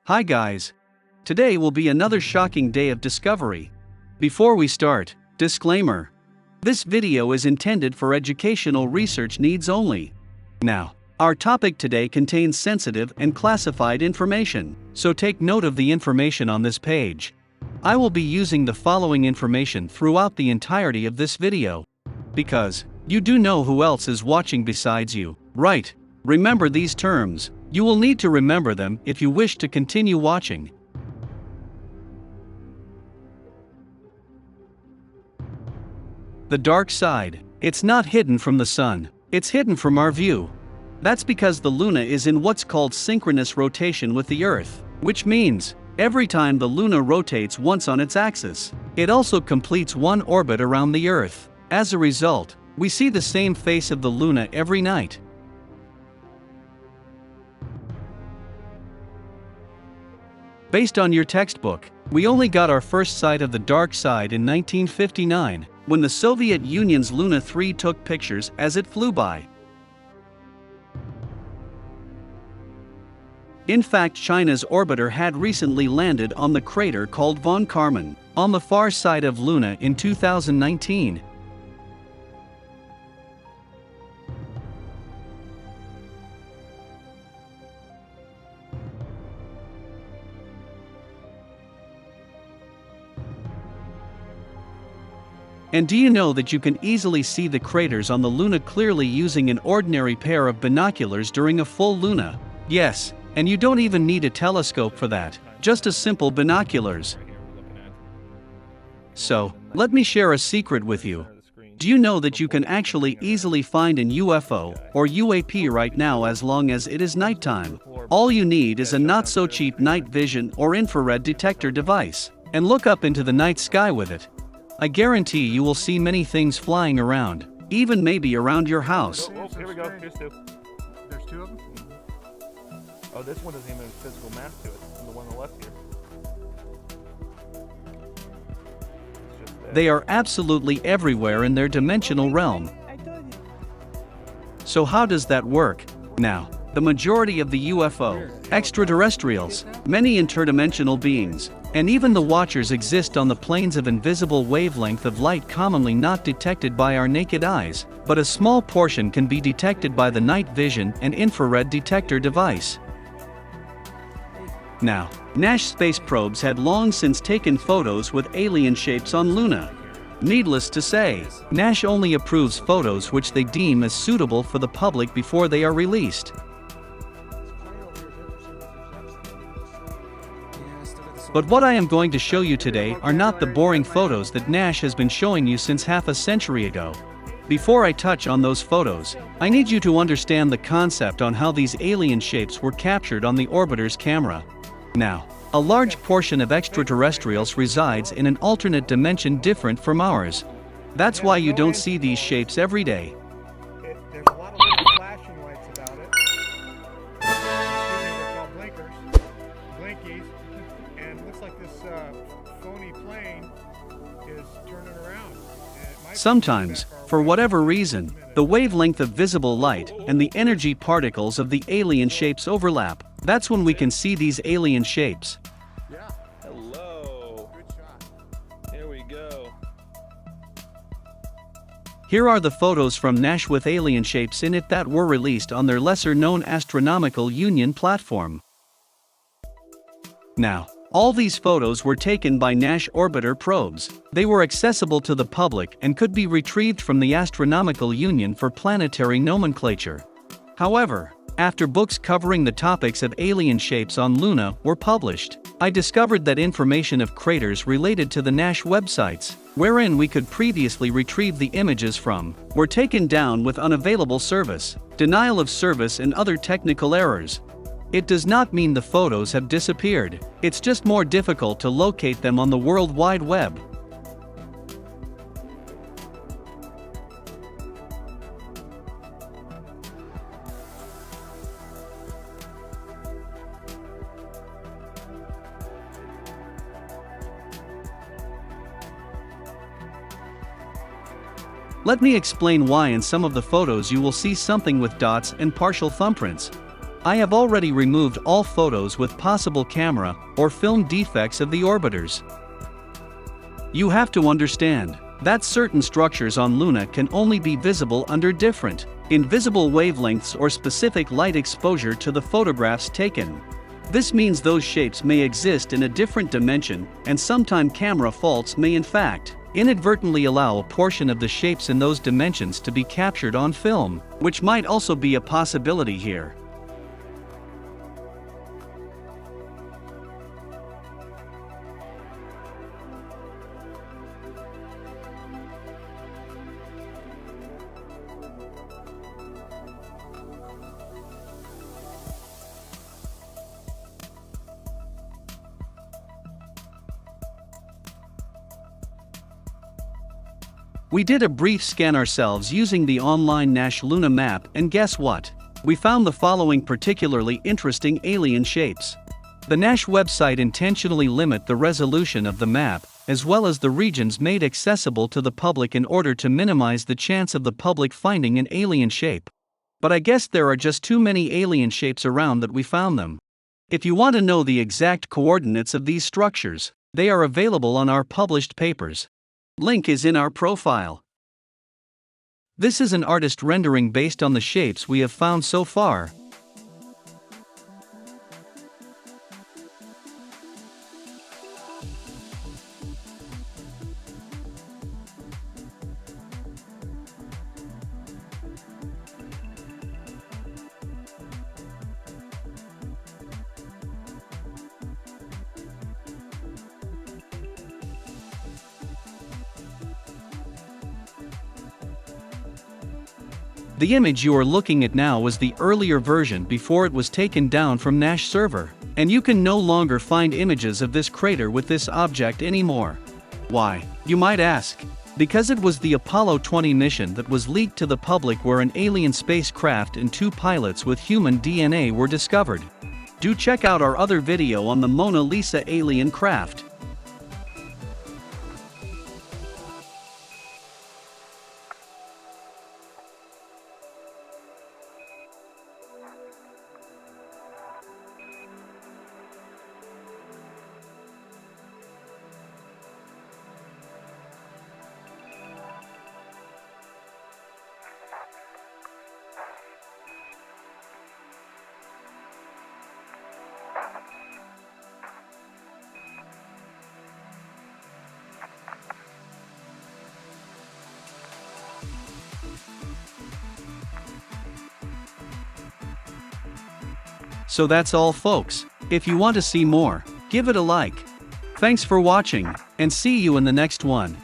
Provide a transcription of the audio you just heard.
Hi guys. Today will be another shocking day of discovery. Before we start, disclaimer. This video is intended for educational research needs only. Now, our topic today contains sensitive and classified information, so take note of the information on this page. I will be using the following information throughout the entirety of this video. Because you do know who else is watching besides you, right? Remember these terms. You will need to remember them if you wish to continue watching. The dark side. It's not hidden from the sun, it's hidden from our view. That's because the Luna is in what's called synchronous rotation with the Earth, which means, every time the Luna rotates once on its axis, it also completes one orbit around the Earth. As a result, we see the same face of the Luna every night. Based on your textbook, we only got our first sight of the dark side in 1959, when the Soviet Union's Luna 3 took pictures as it flew by. In fact, China's orbiter had recently landed on the crater called 𝘋𝘪𝘴𝘦𝘢𝘪𝘮𝘦, on the far side of Luna in 2019. And do you know that you can easily see the craters on the Luna clearly using an ordinary pair of binoculars during a full Luna? Yes, and you don't even need a telescope for that, just a simple binoculars. So, let me share a secret with you. Do you know that you can actually easily find an UFO or UAP right now as long as it is nighttime? All you need is a not-so-cheap night vision or infrared detector device, and look up into the night sky with it. I guarantee you will see many things flying around, even maybe around your house. Oh, here we go. Here's two. There's two of them? Oh, this one doesn't even have physical mass to it. And the one on the left here. It's just there. They are absolutely everywhere in their dimensional realm. So how does that work? Now, the majority of the UFO, extraterrestrials, many interdimensional beings, and even the watchers exist on the planes of invisible wavelength of light commonly not detected by our naked eyes, but a small portion can be detected by the night vision and infrared detector device. Now, Nash space probes had long since taken photos with alien shapes on Luna. Needless to say, Nash only approves photos which they deem as suitable for the public before they are released. But what I am going to show you today are not the boring photos that Nash has been showing you since half a century ago. Before I touch on those photos, I need you to understand the concept on how these alien shapes were captured on the orbiter's camera. Now, a large portion of extraterrestrials resides in an alternate dimension different from ours. That's why you don't see these shapes every day. There's a lot of little flashing lights about it. They're called blinkers, blinkies, and it looks like this phony plane is turning around. And it might Sometimes, for whatever reason, the wavelength of visible light and the energy particles of the alien shapes overlap. That's when we can see these alien shapes. Yeah. Hello. Good shot. Here we go. Here are the photos from Nash with alien shapes in it that were released on their lesser-known Astronomical Union platform. Now, all these photos were taken by Nash orbiter probes. They were accessible to the public and could be retrieved from the Astronomical Union for planetary nomenclature. However, after books covering the topics of alien shapes on Luna were published, I discovered that information of craters related to the Nash websites, wherein we could previously retrieve the images from, were taken down with unavailable service, denial of service and other technical errors. It does not mean the photos have disappeared, it's just more difficult to locate them on the World Wide Web. Let me explain why in some of the photos you will see something with dots and partial thumbprints. I have already removed all photos with possible camera or film defects of the orbiters. You have to understand that certain structures on Luna can only be visible under different, invisible wavelengths or specific light exposure to the photographs taken. This means those shapes may exist in a different dimension, and sometimes camera faults may in fact inadvertently allow a portion of the shapes in those dimensions to be captured on film, which might also be a possibility here. We did a brief scan ourselves using the online Nash Luna map, and guess what? We found the following particularly interesting alien shapes. The Nash website intentionally limit the resolution of the map, as well as the regions made accessible to the public in order to minimize the chance of the public finding an alien shape. But I guess there are just too many alien shapes around that we found them. If you want to know the exact coordinates of these structures, they are available on our published papers. Link is in our profile. This is an artist rendering based on the shapes we have found so far. The image you are looking at now was the earlier version before it was taken down from Nash server, and you can no longer find images of this crater with this object anymore. Why, you might ask? Because it was the Apollo 20 mission that was leaked to the public, where an alien spacecraft and 2 pilots with human DNA were discovered. Do check out our other video on the Mona Lisa alien craft. So that's all, folks. If you want to see more, give it a like. Thanks for watching, and see you in the next one.